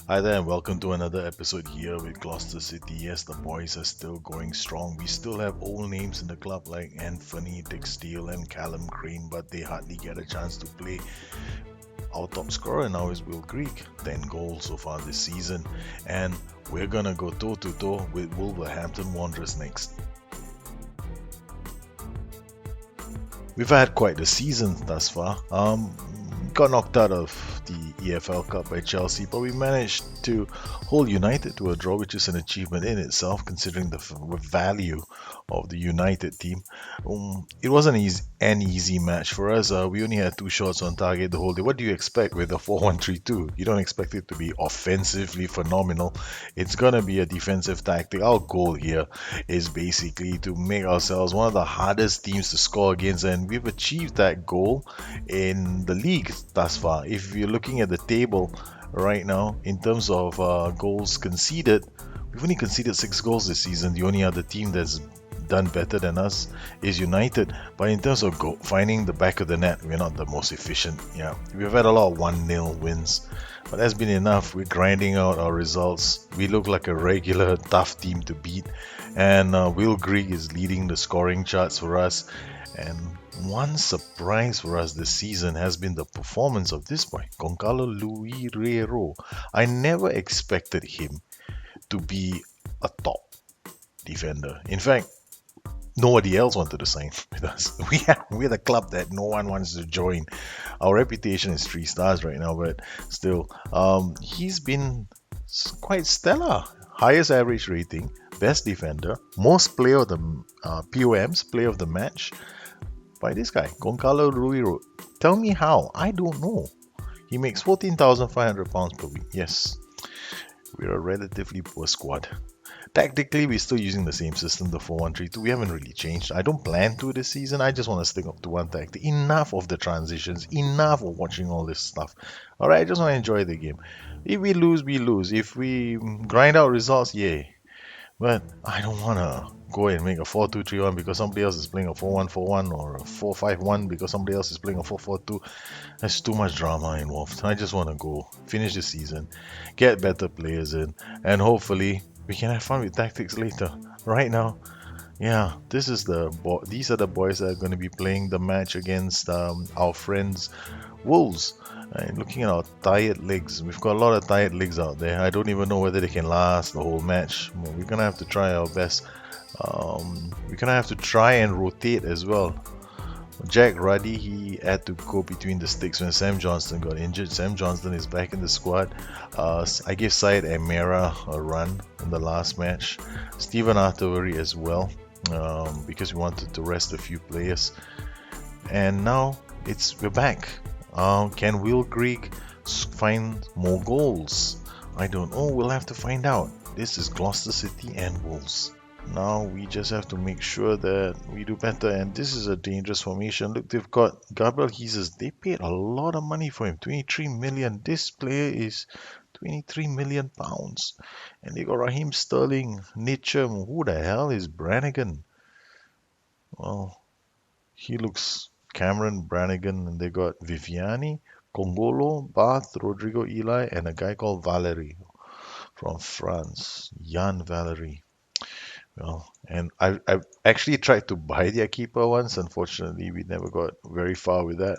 Hi there, and welcome to another episode here with Gloucester City. Yes, the boys are still going strong. We still have old names in the club like Anthony, Dick Steele, and Callum Crane, but they hardly get a chance to play. Our top scorer now is Will Greig, 10 goals so far this season, and we're gonna go toe to toe with Wolverhampton Wanderers next. We've had quite a season thus far. Got knocked out of the EFL Cup by Chelsea, but we managed to hold United to a draw, which is an achievement in itself, considering the value of the United team. It wasn't an easy match for us. We only had two shots on target the whole day. What do you expect with a 4-1-3-2? You don't expect it to be offensively phenomenal. It's gonna be a defensive tactic. Our goal here is basically to make ourselves one of the hardest teams to score against, and we've achieved that goal in the league thus far. If you're looking at the table right now, in terms of goals conceded, we've only conceded 6 goals this season. The only other team that's done better than us is United. But in terms of finding the back of the net, we're not the most efficient. Yeah, we've had a lot of 1-0 wins, but that's been enough. We're grinding out our results. We look like a regular tough team to beat, and Will Greig is leading the scoring charts for us. And one surprise for us this season has been the performance of this boy, Goncalo Luirero. I never expected him to be a top defender. In fact, nobody else wanted to sign with us. We're the club that no one wants to join. Our reputation is 3 stars right now, but still, he's been quite stellar. Highest average rating, best defender, most player of the POMs, player of the match by this guy, Goncalo Ruiro. Tell me how? I don't know. He makes £14,500 per week. Yes, we're a relatively poor squad. Tactically, we're still using the same system, the 4-1-3-2. We haven't really changed. I don't plan to this season. I just want to stick up to one tactic. Enough of the transitions. Enough of watching all this stuff. All right, I just want to enjoy the game. If we lose, we lose. If we grind out results, yay. But I don't want to go and make a 4-2-3-1 because somebody else is playing a 4-1-4-1 or a 4-5-1 because somebody else is playing a 4-4-2. There's too much drama involved. I just want to go finish the season, get better players in, and hopefully we can have fun with tactics later. Right now, yeah, these are the boys that are going to be playing the match against our friends Wolves. And looking at our tired legs, we've got a lot of tired legs out there. I don't even know whether they can last the whole match. Well, we're gonna have to try our best. We're gonna have to try and rotate as well. Jack Ruddy, he had to go between the sticks when Sam Johnston got injured. Sam Johnston is back in the squad. I gave Syed Emera a run in the last match. Stephen Artillery as well, because we wanted to rest a few players. And now we're back. Can Will Greig find more goals? I don't know. We'll have to find out. This is Gloucester City and Wolves. Now we just have to make sure that we do better. And this is a dangerous formation. Look, they've got Gabriel Jesus. They paid a lot of money for him. 23 million. This player is 23 million pounds. And they got Raheem Sterling, Mitchum. Who the hell is Brannigan? Well, he looks Cameron Brannigan, and they got Viviani, Congolo, Bath, Rodrigo Eli, and a guy called Valerie from France. Jan Valerie. Well, and I've actually tried to buy their keeper once. Unfortunately, we never got very far with that.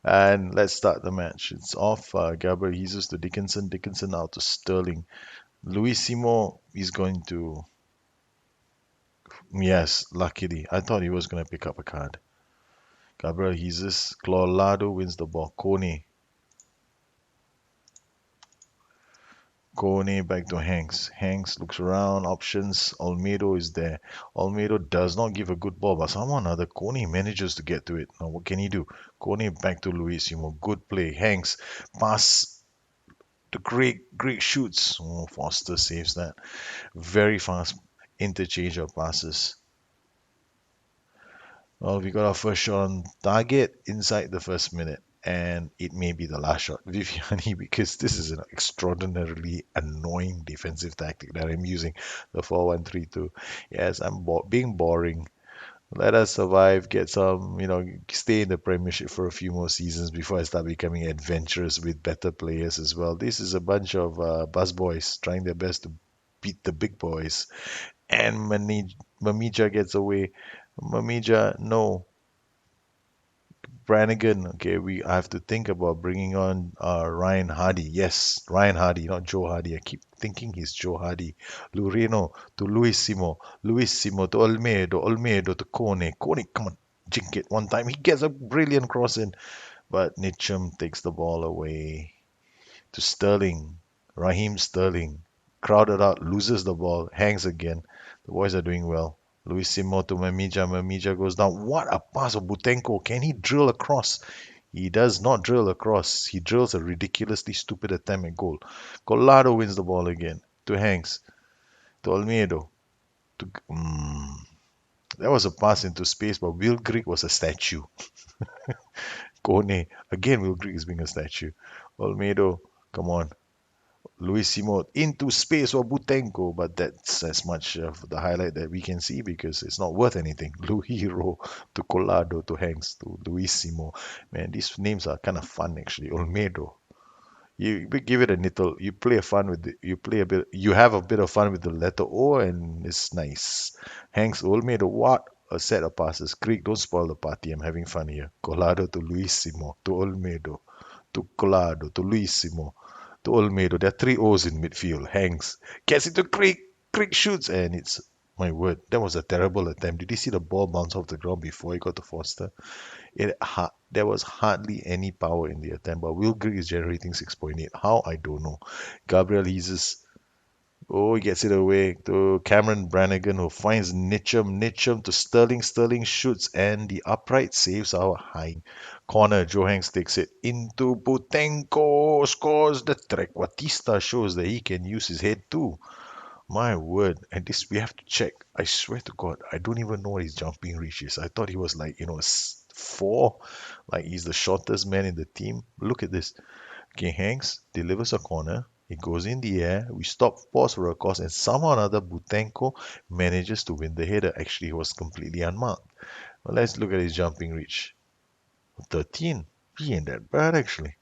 And let's start the match. It's off. Gabriel Jesus to Dickinson. Dickinson out to Sterling. Luis Simo is going to. Yes, luckily. I thought he was going to pick up a card. Gabriel Jesus. Clolado wins the ball. Kone back to Hanks. Hanks looks around, options. Olmedo is there. Olmedo does not give a good ball, but someone other Kone manages to get to it. Now what can he do? Kone back to Luisimo. Good play. Hanks pass the great shoots. Oh, Foster saves that. Very fast interchange of passes. Well, we got our first shot on target inside the first minute, and it may be the last shot, Viviani, because this is an extraordinarily annoying defensive tactic that I'm using, the 4-1-3-2. Yes, I'm being boring. Let us survive, get some, stay in the Premiership for a few more seasons before I start becoming adventurous with better players as well. This is a bunch of buzz boys trying their best to beat the big boys. And Mamija gets away. Mamija, no. Brannigan, okay, I have to think about bringing on Ryan Hardy. Yes, Ryan Hardy, not Joe Hardy. I keep thinking he's Joe Hardy. Lurino to Luisimo, Luisimo to Olmedo, Olmedo to Kone. Kone, come on, jink it one time. He gets a brilliant cross in, but Nitcham takes the ball away to Sterling. Raheem Sterling, crowded out, loses the ball, hangs again. The boys are doing well. Luis Simo to Mamija. Mamija goes down. What a pass of Butenko. Can he drill across? He does not drill across. He drills a ridiculously stupid attempt at goal. Collado wins the ball again. To Hanks. To Almedo. To, that was a pass into space, but Will Grigg was a statue. Kone. Again, Will Grigg is being a statue. Olmedo. Come on. Luis Simon into space for Butenko, but that's as much of the highlight that we can see because it's not worth anything. Luhiro to Colado to Hanks to Luis Simon. Man, these names are kind of fun actually. Olmedo. You give it a little. You play a fun with you play a bit. You have a bit of fun with the letter O, and it's nice. Hanks Olmedo. What a set of passes. Creek, don't spoil the party. I'm having fun here. Colado to Luis Simon to Olmedo to Colado to Luis Simon to Olmedo. There are three O's in midfield. Hanks gets it to Creek. Creek shoots, and it's my word. That was a terrible attempt. Did you see the ball bounce off the ground before it got to Foster? There was hardly any power in the attempt, but Will Grigg is generating 6.8. How? I don't know. Gabriel Jesus, oh, he gets it away to Cameron Brannigan, who finds Nitcham. Nitcham to Sterling. Sterling shoots, and the upright saves our high corner. Joe Hanks takes it into Butenko, scores the Trequartista, shows that he can use his head too. My word, and this we have to check. I swear to God, I don't even know what his jumping reach is. I thought he was like, four, like he's the shortest man in the team. Look at this. Okay, Hanks delivers a corner. It goes in the air. We stop, pause for a cause, and somehow or another Butenko manages to win the header. Actually, he was completely unmarked. Well, let's look at his jumping reach. 13. He ain't that bad actually.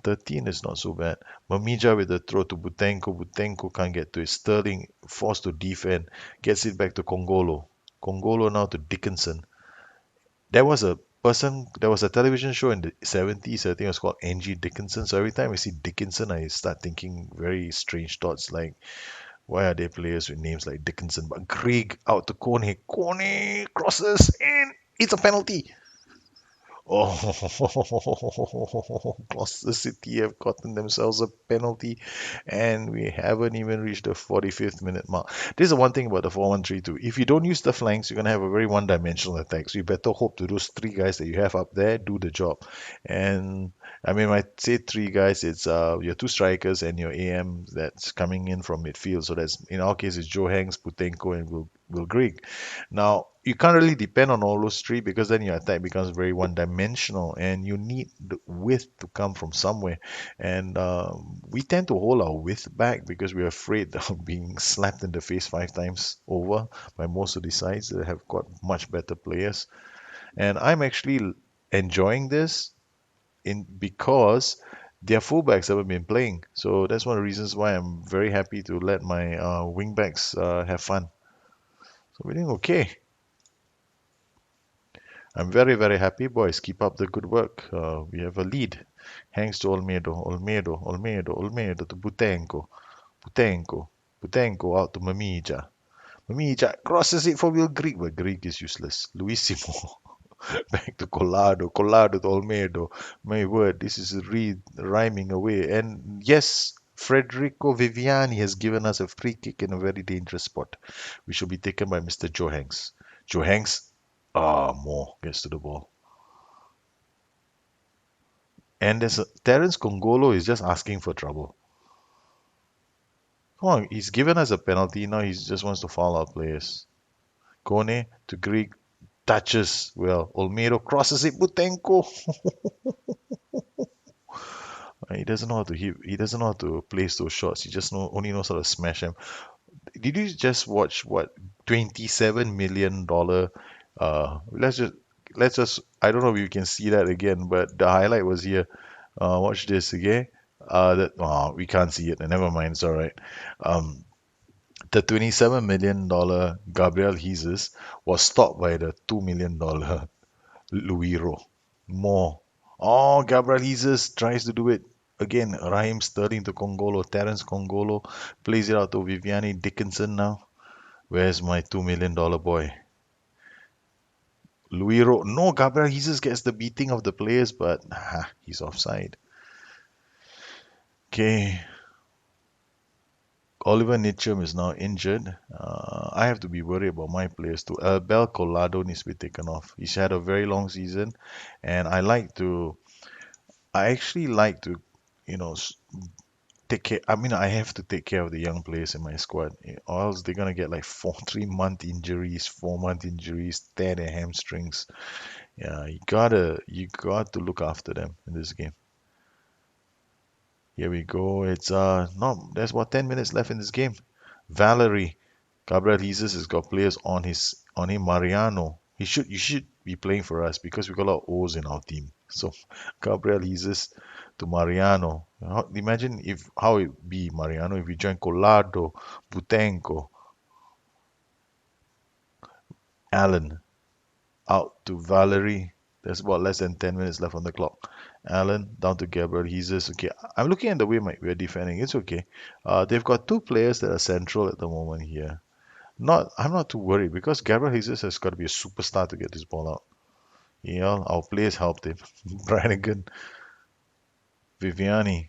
13 is not so bad. Mamija with the throw to Butenko. Butenko can't get to it. Sterling forced to defend. Gets it back to Congolo. Congolo now to Dickinson. There was a television show in the 70s. I think it was called Angie Dickinson. So every time I see Dickinson, I start thinking very strange thoughts like, why are there players with names like Dickinson? But Greg out to Kone. Kone crosses and it's a penalty. Oh, Gloucester City have gotten themselves a penalty, and we haven't even reached the 45th minute mark. This is the one thing about the 4-1-3-2. If you don't use the flanks, you're going to have a very one-dimensional attack. So you better hope to those three guys that you have up there do the job. And I mean, when I say three guys, it's your two strikers and your AM that's coming in from midfield. So that's in our case, it's Joe Hanks, Putenko, and Will Grigg. Now, you can't really depend on all those three because then your attack becomes very one-dimensional and you need the width to come from somewhere. And we tend to hold our width back because we're afraid of being slapped in the face 5 times over by most of the sides that have got much better players. And I'm actually enjoying this in because their fullbacks haven't been playing. So that's one of the reasons why I'm very happy to let my wingbacks have fun. So we're doing okay. I'm very, very happy, boys. Keep up the good work. We have a lead. Thanks to Olmedo to Butenko. Butenko out to Mamija. Mamija crosses it for Will Greek, but Greek is useless. Luisimo. Back to Collado to Olmedo. My word, this is rhyming away. And yes, Federico Viviani has given us a free kick in a very dangerous spot. We should be taken by Mr. Joe Hanks. Joe Hanks, more gets to the ball. And Terence Congolo is just asking for trouble. Come on, he's given us a penalty. Now he just wants to foul our players. Kone to Greek, touches. Well, Olmedo crosses it. Butenko. He doesn't know how to hit. He doesn't know how to place those shots. He just only knows how to smash them. Did you just watch what $27 million Let's just I don't know if you can see that again, but the highlight was here. Watch this again. That we can't see it. Never mind. It's all right. Um, the $27 million Gabriel Jesus was stopped by the $2 million Luiro. More. Oh, Gabriel Jesus tries to do it again. Raheem Sterling to Congolo. Terence Congolo plays it out to Viviani Dickinson now. Where's my $2 million boy? Luiro. No, Gabriel Jesus gets the beating of the players, but he's offside. Okay, Oliver Mitchum is now injured. I have to be worried about my players too. Bel Colado needs to be taken off. He's had a very long season, and I actually like to, you know, take care. I mean, I have to take care of the young players in my squad, or else they're gonna get like 3 month injuries, 4 month injuries, tear their hamstrings. Yeah, you got to look after them in this game. Here we go. It's no, there's about 10 minutes left in this game. Valerie, Gabriel Jesus has got players on him. Mariano, you should be playing for us because we got a lot of O's in our team. So Gabriel Jesus to Mariano. Imagine if how it be Mariano if you join Colado, Butenko, Allen out to Valerie. There's about less than 10 minutes left on the clock. Allen down to Gabriel Jesus. Okay, I'm looking at the way we're defending. It's okay. They've got two players that are central at the moment here. I'm not too worried because Gabriel Jesus has got to be a superstar to get this ball out. You know, our players helped him. Brannigan, Viviani,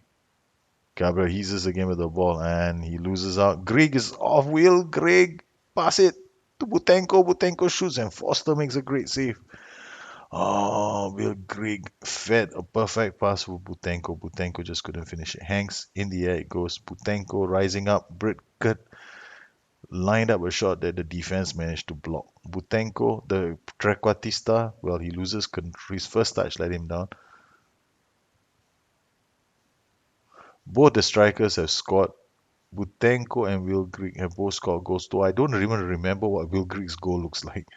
Gabriel Jesus again with the ball, and he loses out. Greg is off wheel. Greg, pass it to Butenko. Butenko shoots, and Foster makes a great save. Oh, Will Greg fed a perfect pass for Butenko. Butenko just couldn't finish it. Hanks in the air it goes. Butenko rising up. Britt lined up a shot that the defense managed to block. Butenko, the trequartista, well, he loses control. His first touch let him down. Both the strikers have scored. Butenko and Will Grigg have both scored goals, though I don't even remember what Will Grigg's goal looks like.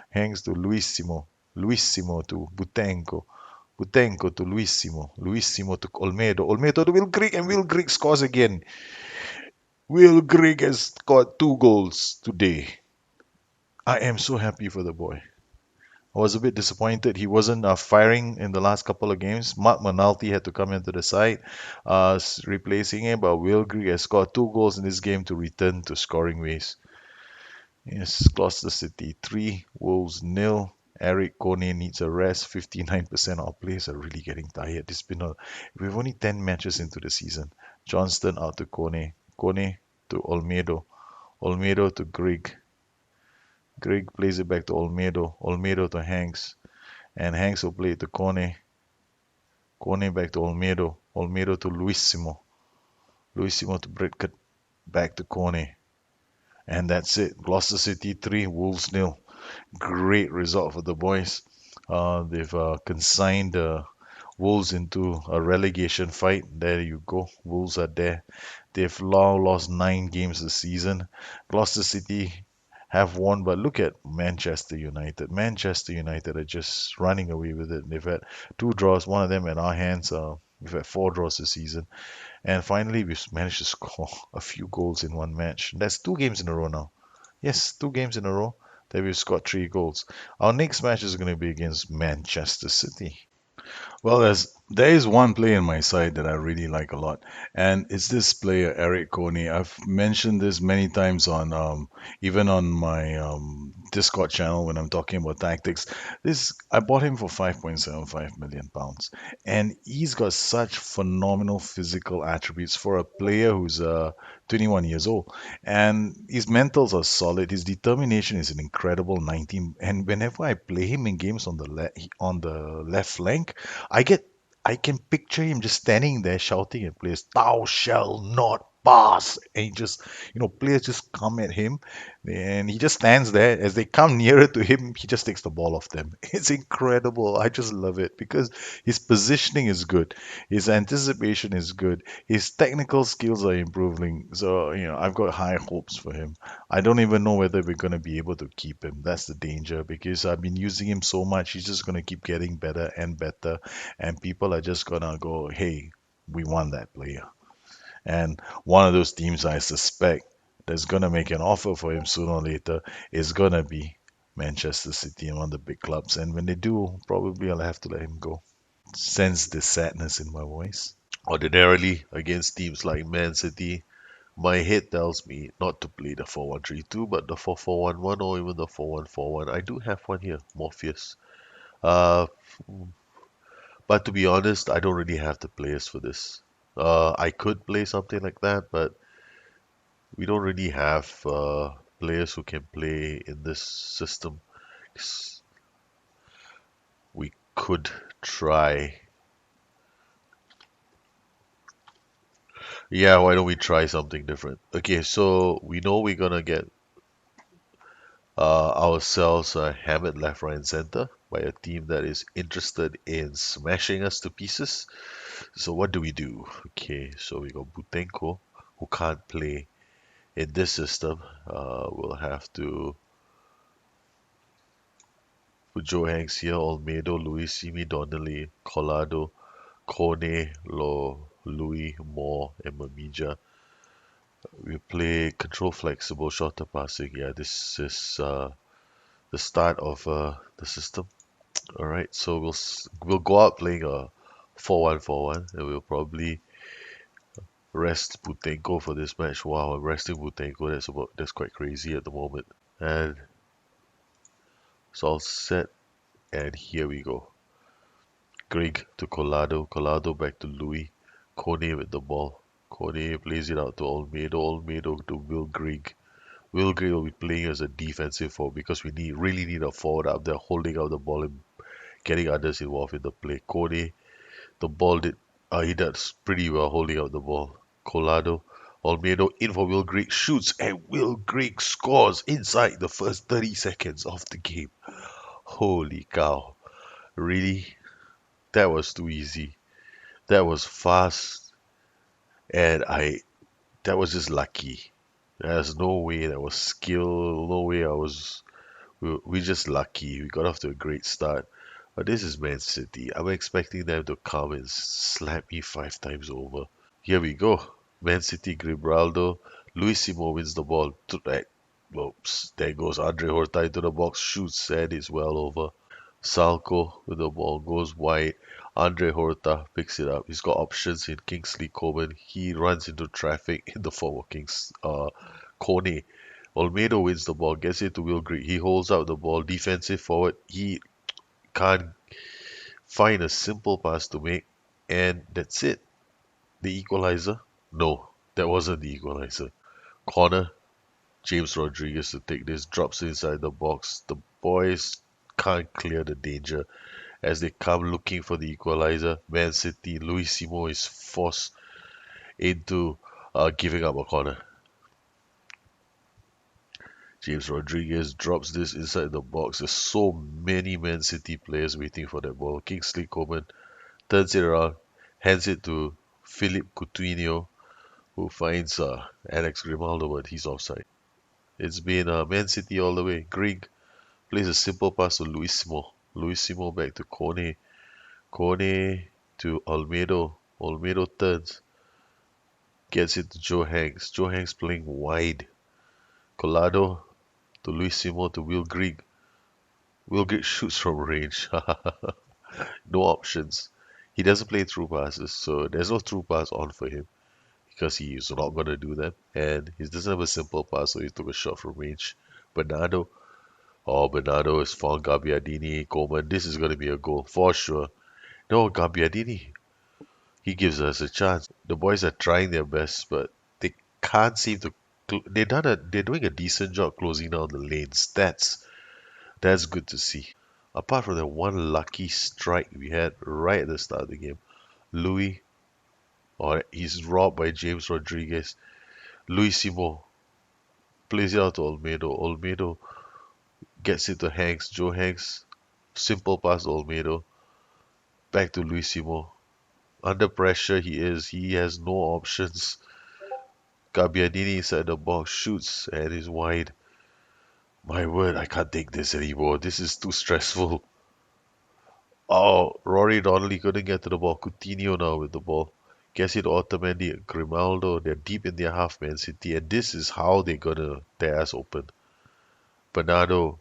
Hangs to Luisimo. Luisimo to Butenko. Butenko to Luisimo. Luisimo to Olmedo. Olmedo to Will Grigg, and Will Grigg scores again. Will Grigg has scored 2 goals today. I am so happy for the boy. I was a bit disappointed he wasn't firing in the last couple of games. Mark Manalti had to come into the side, replacing him, but Will Grigg has scored 2 goals in this game to return to scoring ways. Yes, Gloucester City 3, Wolves nil. Eric Kone needs a rest. 59% of our players are really getting tired. We've only 10 matches into the season. Johnston out to Kone. Kone to Olmedo. Olmedo to Grigg. Grigg plays it back to Olmedo. Olmedo to Hanks. And Hanks will play it to Kone. Kone back to Olmedo. Olmedo to Luisimo. Luisimo to Britcut. Back to Kone. And that's it. Gloucester City 3, Wolves nil. Great result for the boys. They've consigned Wolves into a relegation fight. There you go. Wolves are there. They've now lost 9 games this season. Gloucester City have won, but look at Manchester United. Manchester United are just running away with it. They've had 2 draws, one of them at our hands. We've had 4 draws this season. And finally, we've managed to score a few goals in one match. That's 2 games in a row now. Yes, 2 games in a row that we've scored 3 goals. Our next match is going to be against Manchester City. Well, there is one player in my side that I really like a lot, and it's this player, Eric Coney. I've mentioned this many times on even on my Discord channel when I'm talking about tactics. This I bought him for 5.75 million pounds, and he's got such phenomenal physical attributes for a player who's 21 years old, and his mentals are solid. His determination is an incredible 19, and whenever I play him in games on the left flank, I can picture him just standing there shouting at players, "Thou shall not pass, and he just, players just come at him, and he just stands there. As they come nearer to him, he just takes the ball off them. It's incredible. I just love it because his positioning is good, his anticipation is good, his technical skills are improving. So, I've got high hopes for him. I don't even know whether we're going to be able to keep him. That's the danger because I've been using him so much. He's just going to keep getting better and better, and people are just going to go, hey, we want that player. And one of those teams I suspect that's going to make an offer for him sooner or later is going to be Manchester City and one of the big clubs. And when they do, probably I'll have to let him go. Sense the sadness in my voice. Ordinarily, against teams like Man City, my head tells me not to play the 4-1-3-2, but the 4-4-1-1 or even the 4-1-4-1. I do have one here, Morpheus. Uh, but to be honest, I don't really have the players for this. I could play something like that, but we don't really have players who can play in this system. We could try. Yeah, why don't we try something different? Okay, so we know we're gonna get ourselves hammered left, right, and center by a team that is interested in smashing us to pieces. So what do we do? Okay, so we got Butenko, who can't play in this system. We'll have to put Joe Hanks here, Olmedo, Luis Simi, Donnelly, Colado, Kone, Louis, Moore, and Mamija. We play control flexible, shorter passing. Yeah, this is the start of the system. All right, so we'll go out playing a 4-1-4-1, and we'll probably rest Butenko for this match. Wow, I'm resting Butenko. That's quite crazy at the moment. And it's all set, and here we go. Greg to Colado, Colado back to Louis, Kone with the ball. Kone plays it out to Olmedo, Olmedo to Will Grigg. Will Grigg will be playing as a defensive forward because we really need a forward up there holding out the ball and getting others involved in the play. Kone, the ball he does pretty well holding out the ball. Colado, Olmedo in for Will Grigg, shoots, and Will Grigg scores inside the first 30 seconds of the game. Holy cow. Really? That was too easy. That was fast, and that was just lucky. There's no way that was skill, no way we just lucky. We got off to a great start. But this is Man City. I'm expecting them to come and slap me 5 times over. Here we go. Man City, Gribaldo. Luis Simo wins the ball. Whoops. There goes Andre Horta into the box, shoots, and it's well over. Salco with the ball goes wide. Andre Horta picks it up. He's got options in Kingsley Coman. He runs into traffic in the form of Kone. Olmedo wins the ball, gets it to Will Grigg. He holds out the ball, defensive forward. He can't find a simple pass to make, and that's it. The equalizer? No, that wasn't the equalizer. Corner, James Rodriguez to take this, drops inside the box. The boys can't clear the danger as they come looking for the equalizer. Man City, Luis Simo is forced into giving up a corner. James Rodriguez drops this inside the box. There's so many Man City players waiting for that ball. Kingsley Coman turns it around, hands it to Philip Coutinho, who finds Alex Grimaldo, but he's offside. It's been Man City all the way. Grigg plays a simple pass to Luis Simo. Luis Simo back to Kone. Kone to Olmedo. Olmedo turns, gets it to Joe Hanks. Joe Hanks playing wide. Colado to Luis Simo to Will Grigg. Will Grigg shoots from range. No options. He doesn't play through passes, so there's no through pass on for him because he is not going to do that. And he doesn't have a simple pass, so he took a shot from range. Bernardo. Oh, Bernardo is found Gabbiadini. Coleman. This is going to be a goal for sure. No, Gabbiadini. He gives us a chance. The boys are trying their best, but they can't seem to. They're doing a decent job closing down the lanes. That's good to see. Apart from that one lucky strike we had right at the start of the game, Louis, or he's robbed by James Rodriguez. Luisimo plays it out to Olmedo. Olmedo gets it to Hanks. Joe Hanks, simple pass to Olmedo. Back to Luisimo. Under pressure he is. He has no options. Gabbiadini inside the box shoots and is wide. My word, I can't take this anymore. This is too stressful. Oh, Rory Donnelly couldn't get to the ball. Coutinho now with the ball. Gets it to Otamendi, Grimaldo. They're deep in their half, Man City, and this is how they're gonna tear us open. Bernardo,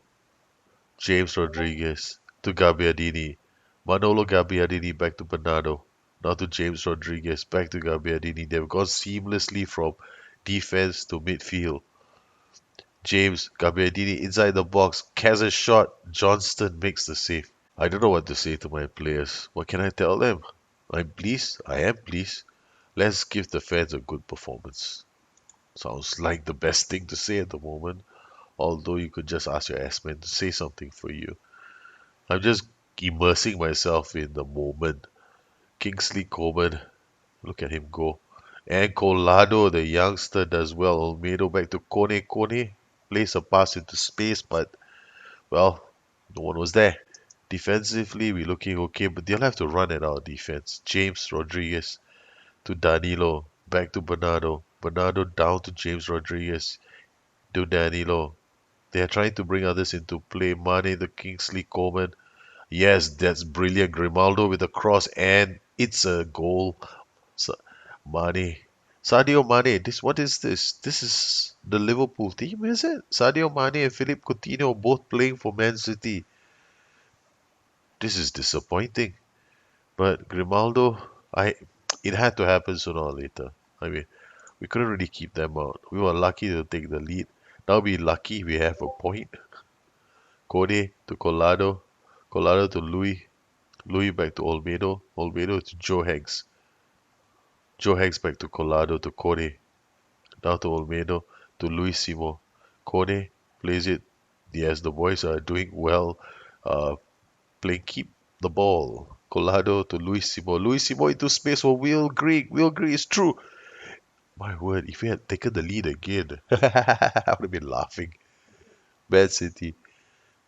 James Rodriguez to Gabbiadini. Manolo Gabbiadini back to Bernardo. Now to James Rodriguez, back to Gabbiadini. They've gone seamlessly from defense to midfield. James Gabbiadini inside the box, has a shot. Johnston makes the save. I don't know what to say to my players. What can I tell them? I'm pleased. I am pleased. Let's give the fans a good performance. Sounds like the best thing to say at the moment. Although you could just ask your S-man to say something for you. I'm just immersing myself in the moment. Kingsley Coman, look at him go. And Colado, the youngster, does well. Olmedo back to Kone. Kone plays a pass into space, but, well, no one was there. Defensively, we're looking okay, but they'll have to run at our defense. James Rodriguez to Danilo, back to Bernardo. Bernardo down to James Rodriguez to Danilo. They are trying to bring others into play. Mane to Kingsley Coman. Yes, that's brilliant. Grimaldo with a cross, and it's a goal. So, Mane. Sadio Mane. What is this? This is the Liverpool team, is it? Sadio Mane and Philippe Coutinho both playing for Man City. This is disappointing. But Grimaldo, it had to happen sooner or later. I mean, we couldn't really keep them out. We were lucky to take the lead. Now we're lucky we have a point. Kone to Colado. Colado to Louis. Louis back to Olmedo. Olmedo to Joe Hanks. Joe Hanks back to Colado to Kone. Now to Olmedo to Luis Simo. Kone plays it. Yes, the boys are doing well. Playing keep the ball. Colado to Luis Simo. Luis Simo into space for Will Grigg. Will Grigg is true. My word, if we had taken the lead again, I would have been laughing. Man City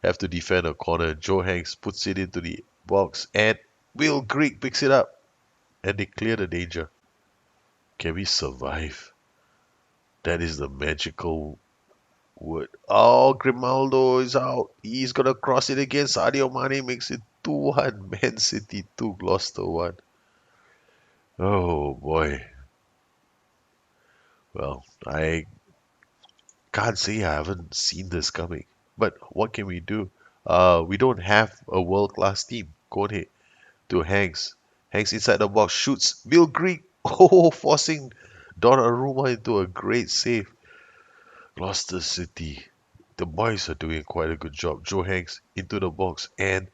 have to defend a corner. Joe Hanks puts it into the box and Will Grigg picks it up and they clear the danger. Can we survive? That is the magical word. Oh, Grimaldo is out. He's gonna cross it again. Sadio Mane makes it 2-1. Man City 2, Gloucester 1. Oh boy. Well, I can't say I haven't seen this coming. But what can we do? We don't have a world-class team. Kone to Hanks. Hanks inside the box shoots. Will Grigg. Oh, forcing Donnarumma into a great save. Gloucester City. The boys are doing quite a good job. Joe Hanks into the box. And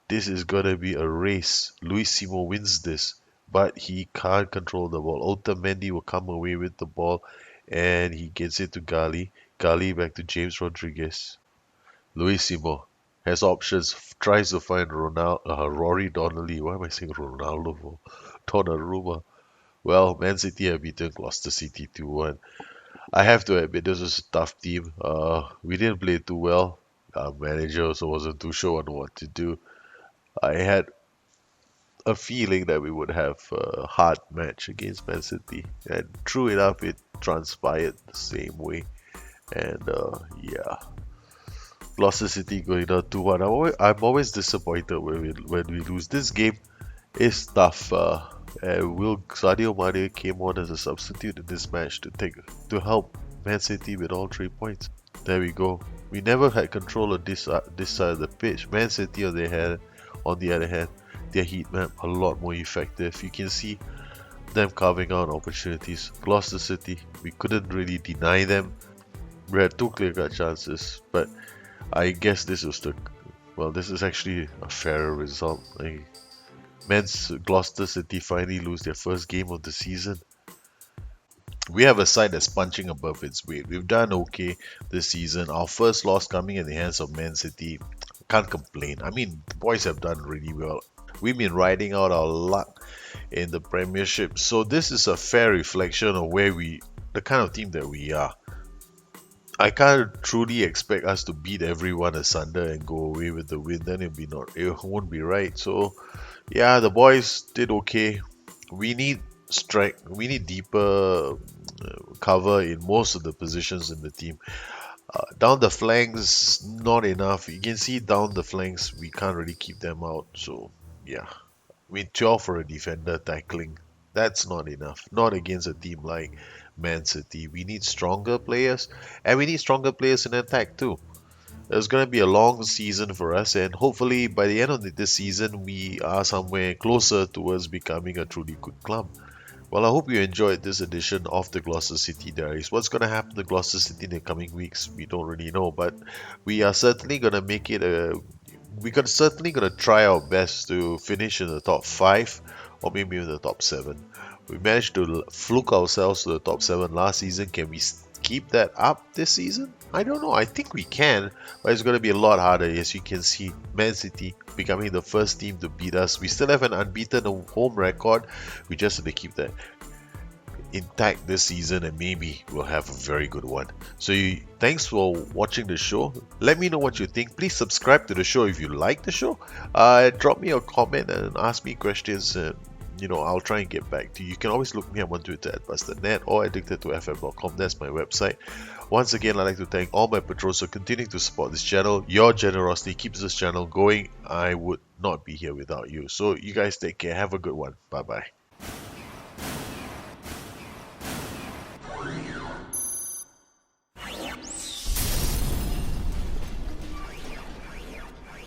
this is gonna be a race. Luis Simo wins this, but he can't control the ball. Otamendi will come away with the ball, and he gets it to Gali. Gali back to James Rodriguez. Luis Simo has options. Tries to find Rory Donnelly. Why am I saying Ronaldo for? Donnarumma. Well, Man City have beaten Gloucester City 2-1. I have to admit this was a tough team. We didn't play too well. Our manager also wasn't too sure on what to do. I had a feeling that we would have a hard match against Man City, and true enough, it transpired the same way. And yeah, Gloucester City going down 2-1. I'm always disappointed when we lose. This game is tough. And Will Sadio Mane came on as a substitute in this match to help Man City with all 3 points. There we go. We never had control of this side of the pitch. Man City on the other hand, their heat map a lot more effective. You can see them carving out opportunities. Gloucester City, we couldn't really deny them. We had 2 clear-cut chances, but I guess this is actually a fairer result. Gloucester City finally lose their first game of the season. We have a side that's punching above its weight. We've done okay this season. Our first loss coming in the hands of Man City. Can't complain. I mean, the boys have done really well. We've been riding out our luck in the Premiership. So this is a fair reflection of where we the kind of team that we are, I can't truly expect us to beat everyone asunder and go away with the win. Then it won't be right. So yeah, the boys did okay. We need strike. We need deeper cover in most of the positions in the team. Down the flanks, not enough. You can see down the flanks, we can't really keep them out. So yeah, I mean 12 for a defender tackling. That's not enough. Not against a team like Man City. We need stronger players, and we need stronger players in attack too. It's going to be a long season for us, and hopefully by the end of this season, we are somewhere closer towards becoming a truly good club. Well, I hope you enjoyed this edition of the Gloucester City Diaries. What's going to happen to Gloucester City in the coming weeks, we don't really know, but we are certainly going to make it a. We're certainly going to try our best to finish in the top 5 or maybe in the top 7. We managed to fluke ourselves to the top 7 last season. Can we keep that up this season? I don't know. I think we can, but it's going to be a lot harder. As you can see, Man City becoming the first team to beat us. We still have an unbeaten home record. We just have to keep that intact this season, and maybe we'll have a very good one. So thanks for watching the show. Let me know what you think. Please subscribe to the show if you like the show. Drop me a comment and ask me questions, and I'll try and get back to you. You can always look me up on Twitter at BusterNet or addicted2fm.com. That's my website. Once again, I'd like to thank all my patrons for continuing to support this channel. Your generosity keeps this channel going. I would not be here without you. So you guys take care. Have a good one. Bye bye.